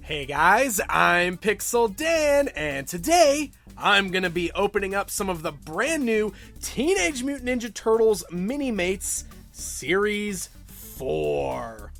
Hey guys, I'm Pixel Dan, and today I'm gonna be opening up some of the brand new Teenage Mutant Ninja Turtles Mini-Mates Series 4.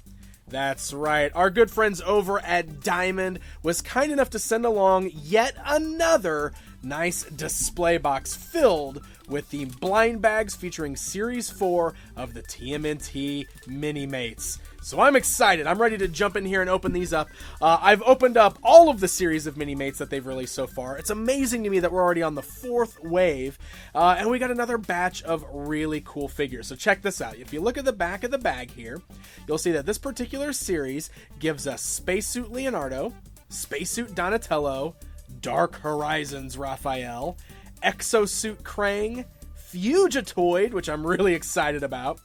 That's right, our good friends over at Diamond was kind enough to send along yet another nice display box filled with the blind bags featuring Series 4 of the TMNT Mini-Mates. So I'm excited. I'm ready to jump in here and open these up. I've opened up all of the series of Mini-Mates that they've released so far. It's amazing to me that we're already on the 4th wave, and we got another batch of really cool figures. So check this out. If you look at the back of the bag here, you'll see that this particular series gives us Spacesuit Leonardo, Spacesuit Donatello, Dark Horizons Raphael, Exosuit Krang, Fugitoid, which I'm really excited about,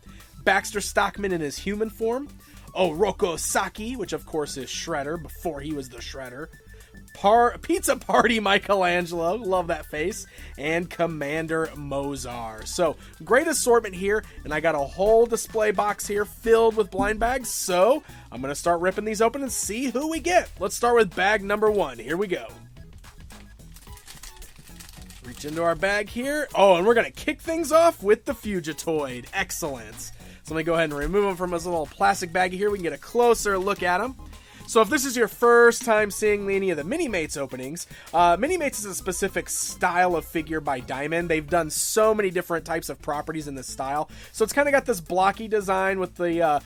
Baxter Stockman in his human form, Oroku Saki, which of course is Shredder before he was the Shredder, Pizza Party Michelangelo, love that face, and Commander Mozar. So, great assortment here, and I got a whole display box here filled with blind bags, so I'm going to start ripping these open and see who we get. Let's start with bag number 1. Here we go. Reach into our bag here. Oh, and we're going to kick things off with the Fugitoid. Excellent. So let me go ahead and remove him from his little plastic baggie here. We can get a closer look at him. So if this is your first time seeing any of the Mini-Mates openings, Mini-Mates is a specific style of figure by Diamond. They've done so many different types of properties in this style. So it's kind of got this blocky design with the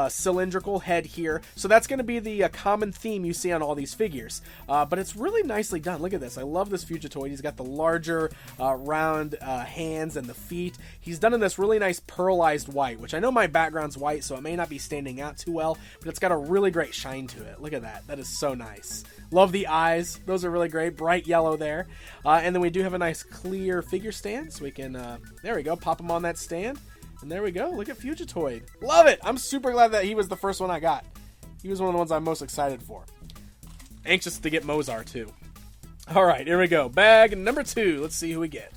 cylindrical head here. So that's going to be the common theme you see on all these figures. But it's really nicely done. Look at this. I love this Fugitoid. He's got the larger round hands and the feet. He's done in this really nice pearlized white, which I know my background's white, so it may not be standing out too well, but it's got a really great shine to it. Look at that. That is so nice. Love the eyes. Those are really great. Bright yellow there. And then we do have a nice clear figure stand, so we can, there we go, pop him on that stand. And there we go. Look at Fugitoid. Love it. I'm super glad that he was the first one I got. He was one of the ones I'm most excited for. Anxious to get Mozar, too. All right, here we go. Bag number 2. Let's see who we get.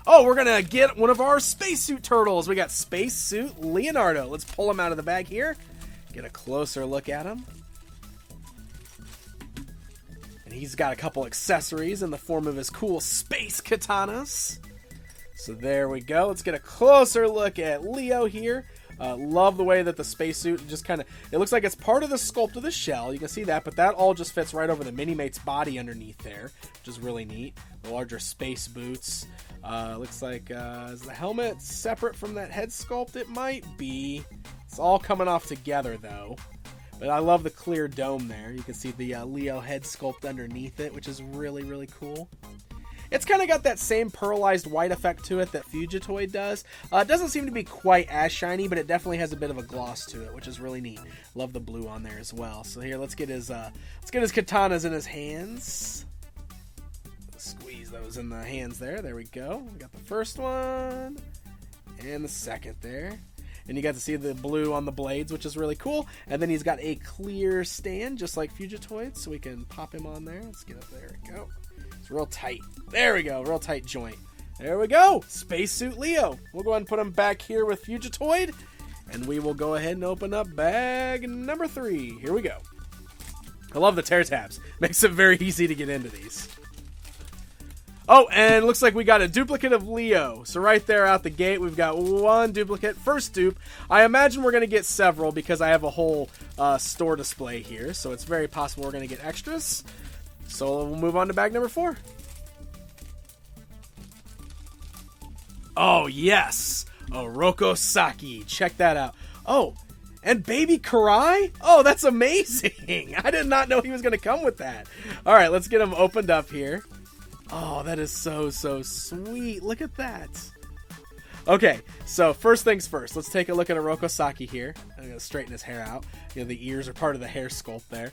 Oh, we're going to get one of our Spacesuit Turtles. We got Spacesuit Leonardo. Let's pull him out of the bag here. Get a closer look at him. And he's got a couple accessories in the form of his cool space katanas. So there we go. Let's get a closer look at Leo here. Love the way that the spacesuit just kind of, it looks like it's part of the sculpt of the shell. You can see that, but that all just fits right over the Mini-Mate's body underneath there, which is really neat. The larger space boots. Looks like, is the helmet separate from that head sculpt? It might be. It's all coming off together, though. But I love the clear dome there. You can see the Leo head sculpt underneath it, which is really, really cool. It's kind of got that same pearlized white effect to it that Fugitoid does. It doesn't seem to be quite as shiny, but it definitely has a bit of a gloss to it, which is really neat. Love the blue on there as well. So here, let's get his katanas in his hands. Squeeze those in the hands there. There we go. We got the first one and the second there. And you got to see the blue on the blades, which is really cool. And then he's got a clear stand, just like Fugitoid, so we can pop him on there. Let's get up there. We go. It's real tight. There we go. Real tight joint. There we go. Spacesuit Leo. We'll go ahead and put him back here with Fugitoid. And we will go ahead and open up bag number 3. Here we go. I love the tear tabs. Makes it very easy to get into these. Oh, and looks like we got a duplicate of Leo. So right there out the gate, we've got one duplicate. First dupe. I imagine we're going to get several because I have a whole store display here. So it's very possible we're going to get extras. So we'll move on to bag number 4. Oh, yes. Oroku Saki. Check that out. Oh, and Baby Karai? Oh, that's amazing. I did not know he was going to come with that. All right, let's get him opened up here. Oh, that is so, so sweet. Look at that. Okay, so first things first. Let's take a look at Oroku Saki here. I'm going to straighten his hair out. You know, the ears are part of the hair sculpt there.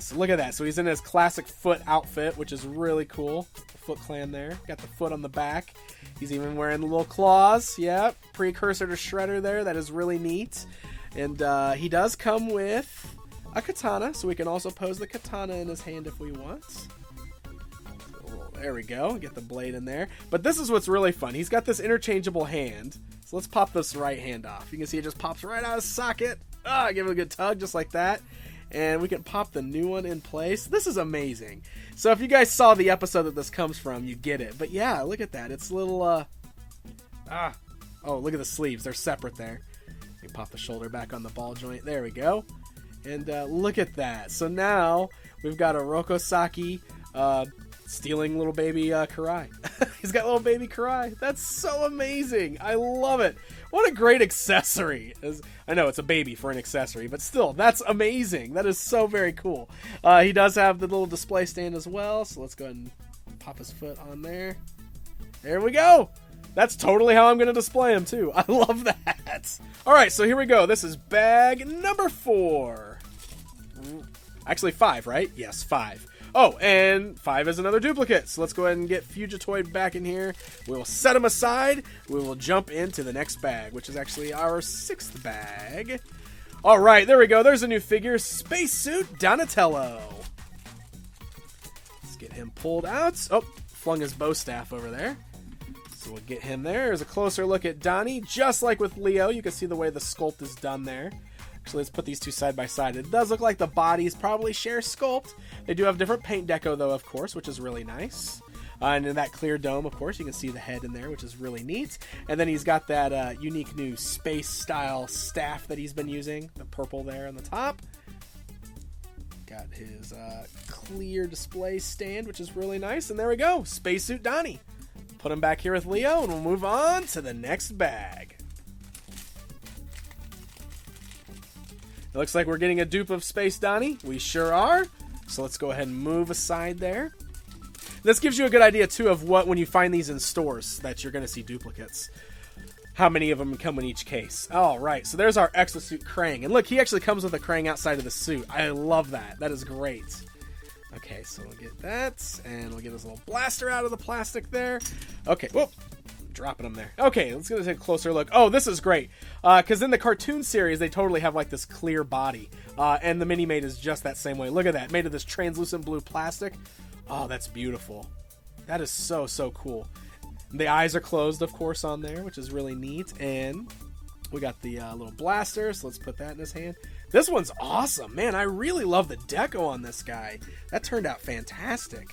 So look at that. So he's in his classic foot outfit, which is really cool. The Foot Clan there. Got the foot on the back. He's even wearing the little claws. Yep, precursor to Shredder there. That is really neat. And he does come with a katana, so we can also pose the katana in his hand if we want. There we go. Get the blade in there. But this is what's really fun. He's got this interchangeable hand. So let's pop this right hand off. You can see it just pops right out of the socket. Give it a good tug just like that. and we can pop the new one in place. This is amazing. So if you guys saw the episode that this comes from, you get it. But yeah, look at that. It's little, oh, look at the sleeves. They're separate there. You pop the shoulder back on the ball joint. There we go. And look at that. So now we've got a Rokosaki stealing little baby Karai. He's got little baby Karai. That's so amazing. I love it. What a great accessory. I know it's a baby for an accessory, but still, that's amazing. That is so very cool. He does have the little display stand as well, so let's go ahead and pop his foot on there. There we go. That's totally how I'm going to display him, too. I love that. All right, so here we go. This is bag number 4. Actually, 5, right? Yes, 5. Oh, and 5 is another duplicate. So let's go ahead and get Fugitoid back in here. We will set him aside. We will jump into the next bag, which is actually our 6th bag. All right, there we go. There's a new figure, Spacesuit Donatello. Let's get him pulled out. Oh, flung his bow staff over there. So we'll get him there. There's a closer look at Donnie. Just like with Leo, you can see the way the sculpt is done there. Actually, let's put these two side by side. It does look like the bodies probably share sculpt. They do have different paint deco, though, of course, which is really nice. And in that clear dome, of course, you can see the head in there, which is really neat. And then he's got that unique new space-style staff that he's been using. The purple there on the top. Got his clear display stand, which is really nice. And there we go. Spacesuit Donnie. Put him back here with Leo, and we'll move on to the next bag. It looks like we're getting a dupe of Space Donnie. We sure are. So let's go ahead and move aside there. This gives you a good idea, too, of what, when you find these in stores, that you're going to see duplicates. How many of them come in each case. All right, so there's our Exosuit Krang. And look, he actually comes with a Krang outside of the suit. I love that. That is great. Okay, so we'll get that, and we'll get this little blaster out of the plastic there. Okay, whoop. Dropping them there. Okay, let's go take a closer look. Oh, this is great. Because in the cartoon series, they totally have like this clear body. And the Mini-Mate is just that same way. Look at that. Made of this translucent blue plastic. Oh, that's beautiful. That is so, so cool. The eyes are closed, of course, on there, which is really neat. And we got the little blaster, so let's put that in his hand. This one's awesome. Man, I really love the deco on this guy. That turned out fantastic.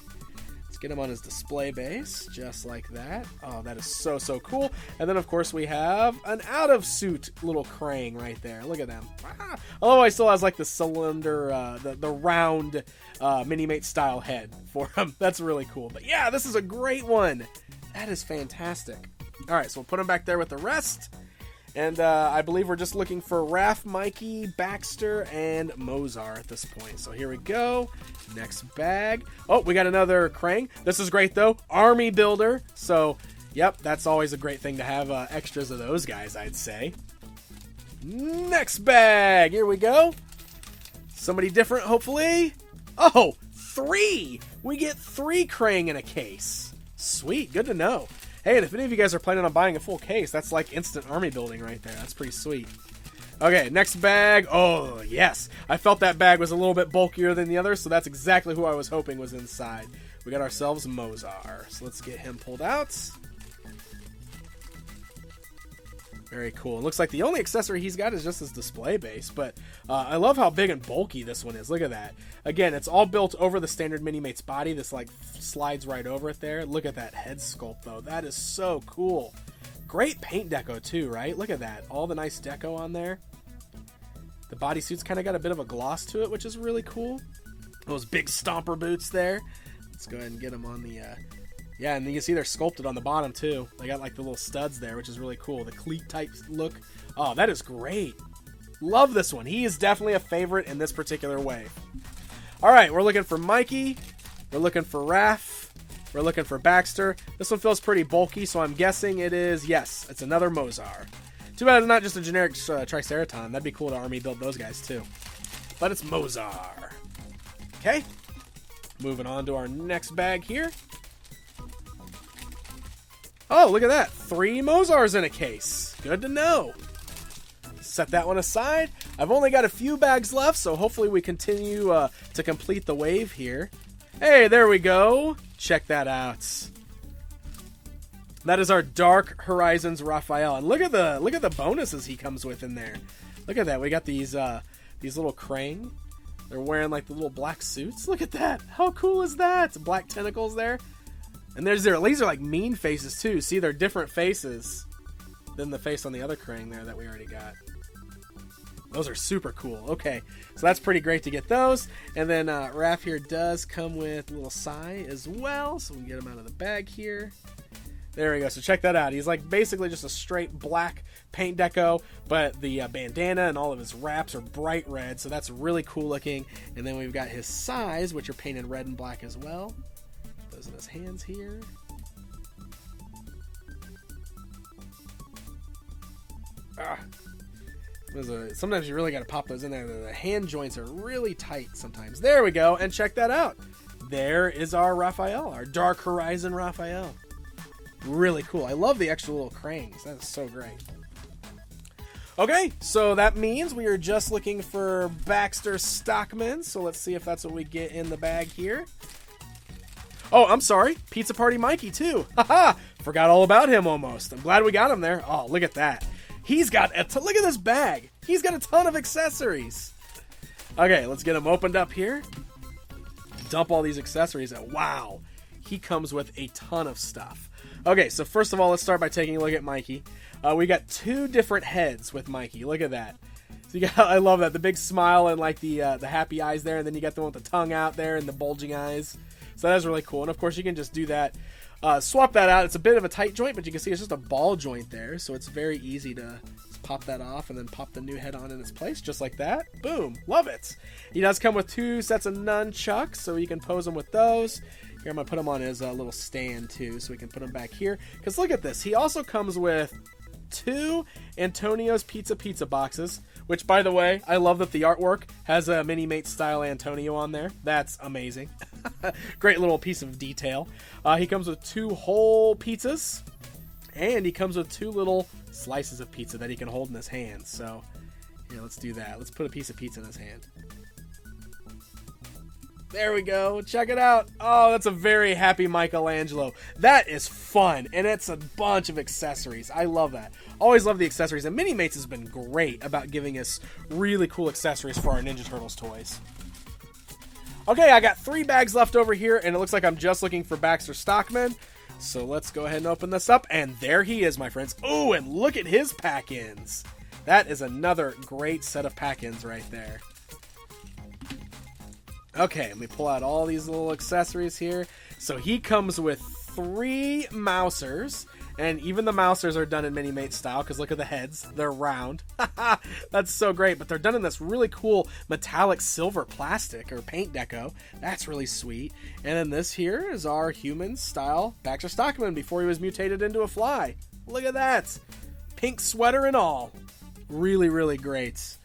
Get him on his display base, just like that. Oh, that is so, so cool. And then, of course, we have an out-of-suit little Krang right there. Look at them. Ah. Although he still has, like, the cylinder, the round Mini-Mate style head for him. That's really cool. But, yeah, this is a great one. That is fantastic. All right, so we'll put him back there with the rest. And I believe we're just looking for Raph, Mikey, Baxter, and Mozar at this point. So here we go. Next bag. Oh, we got another Krang. This is great, though. Army Builder. So, yep, that's always a great thing to have extras of those guys, I'd say. Next bag. Here we go. Somebody different, hopefully. Oh, 3. We get 3 Krang in a case. Sweet. Good to know. Hey, and if any of you guys are planning on buying a full case, that's like instant army building right there. That's pretty sweet. Okay, next bag. Oh, yes. I felt that bag was a little bit bulkier than the others, so that's exactly who I was hoping was inside. We got ourselves Mozar. So let's get him pulled out. Very cool. It looks like the only accessory he's got is just his display base, but I love how big and bulky this one is. Look at that. Again, it's all built over the standard Mini-Mate's body. This like slides right over it there. Look at that head sculpt, though. That is so cool. Great paint deco, too, right? Look at that. All the nice deco on there. The bodysuit's kind of got a bit of a gloss to it, which is really cool. Those big stomper boots there. Let's go ahead and get them on the... Yeah, and you can see they're sculpted on the bottom, too. They got, like, the little studs there, which is really cool. The cleat-type look. Oh, that is great. Love this one. He is definitely a favorite in this particular wave. All right, we're looking for Mikey. We're looking for Raph. We're looking for Baxter. This one feels pretty bulky, so I'm guessing it is, yes, it's another Mozar. Too bad it's not just a generic Triceraton. That'd be cool to army build those guys, too. But it's Mozar. Okay. Moving on to our next bag here. Oh, look at that. 3 Mozars in a case. Good to know. Set that one aside. I've only got a few bags left, so hopefully we continue to complete the wave here. Hey, there we go. Check that out. That is our Dark Horizons Raphael. And look at the bonuses he comes with in there. Look at that. We got these little Krang. They're wearing like the little black suits. Look at that. How cool is that? Black tentacles there. And these are like mean faces too. See, they're different faces than the face on the other Krang there that we already got. Those are super cool. Okay, so that's pretty great to get those. And then Raph here does come with a little Psy as well, so we can get him out of the bag here. There we go. So check that out. He's like basically just a straight black paint deco, but the bandana and all of his wraps are bright red, so that's really cool looking. And then we've got his Psys, which are painted red and black as well. Those in his hands here. Sometimes you really got to pop those in there. The hand joints are really tight sometimes. There we go. And check that out. There is our Raphael, our Dark Horizon Raphael. Really cool. I love the extra little Krangs. That is so great. Okay, so that means we are just looking for Baxter Stockman. So let's see if that's what we get in the bag here. Oh, I'm sorry. Pizza Party Mikey, too. Haha! Forgot all about him almost. I'm glad we got him there. Oh, look at that. He's got look at this bag. He's got a ton of accessories. Okay, let's get him opened up here. Dump all these accessories out. Wow. He comes with a ton of stuff. Okay, so first of all, let's start by taking a look at Mikey. We got two different heads with Mikey. Look at that. So you got, I love that. The big smile and like the happy eyes there, and then you got the one with the tongue out there and the bulging eyes. So that's really cool. And of course, you can just do that. Swap that out. It's a bit of a tight joint, but you can see it's just a ball joint there. So it's very easy to just pop that off and then pop the new head on in its place, just like that. Boom. Love it. He does come with two sets of nunchucks, so you can pose them with those. Here, I'm going to put him on his little stand, too, so we can put him back here. Because look at this. He also comes with two Antonio's Pizza boxes, which, by the way, I love that the artwork has a Mini-Mate style Antonio on there. That's amazing. Great little piece of detail. He comes with two whole pizzas, and he comes with two little slices of pizza that he can hold in his hand. So, yeah, let's do that. Let's put a piece of pizza in his hand. There we go. Check it out. Oh, that's a very happy Michelangelo. That is fun, and it's a bunch of accessories. I love that. Always love the accessories, and Mini-Mates has been great about giving us really cool accessories for our Ninja Turtles toys. Okay, I got 3 bags left over here, and it looks like I'm just looking for Baxter Stockman. So let's go ahead and open this up, and there he is, my friends. Oh, and look at his pack-ins. That is another great set of pack-ins right there. Okay, let me pull out all these little accessories here. So he comes with 3 Mousers, and even the Mousers are done in Mini-Mate style, because look at the heads. They're round. That's so great, but they're done in this really cool metallic silver plastic, or paint deco. That's really sweet. And then this here is our human style Baxter Stockman before he was mutated into a fly. Look at that. Pink sweater and all. Really, really great.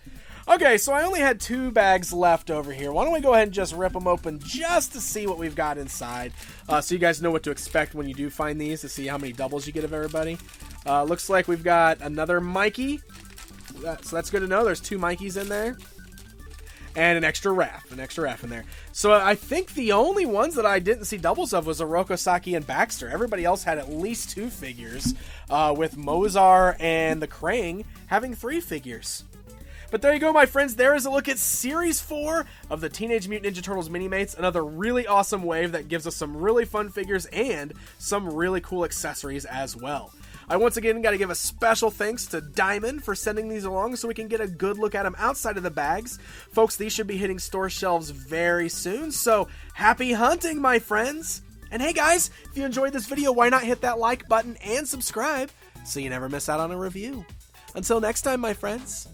Okay, so I only had 2 bags left over here. Why don't we go ahead and just rip them open just to see what we've got inside, so you guys know what to expect when you do find these, to see how many doubles you get of everybody. Looks like we've got another Mikey, so that's good to know. There's 2 Mikeys in there, and an extra Raph in there. So I think the only ones that I didn't see doubles of was Oroku Saki and Baxter. Everybody else had at least 2 figures, with Mozar and the Krang having 3 figures. But there you go, my friends. There is a look at Series 4 of the Teenage Mutant Ninja Turtles Mini-Mates. Another really awesome wave that gives us some really fun figures and some really cool accessories as well. I once again got to give a special thanks to Diamond for sending these along so we can get a good look at them outside of the bags. Folks, these should be hitting store shelves very soon, so happy hunting, my friends! And hey guys, if you enjoyed this video, why not hit that like button and subscribe so you never miss out on a review. Until next time, my friends.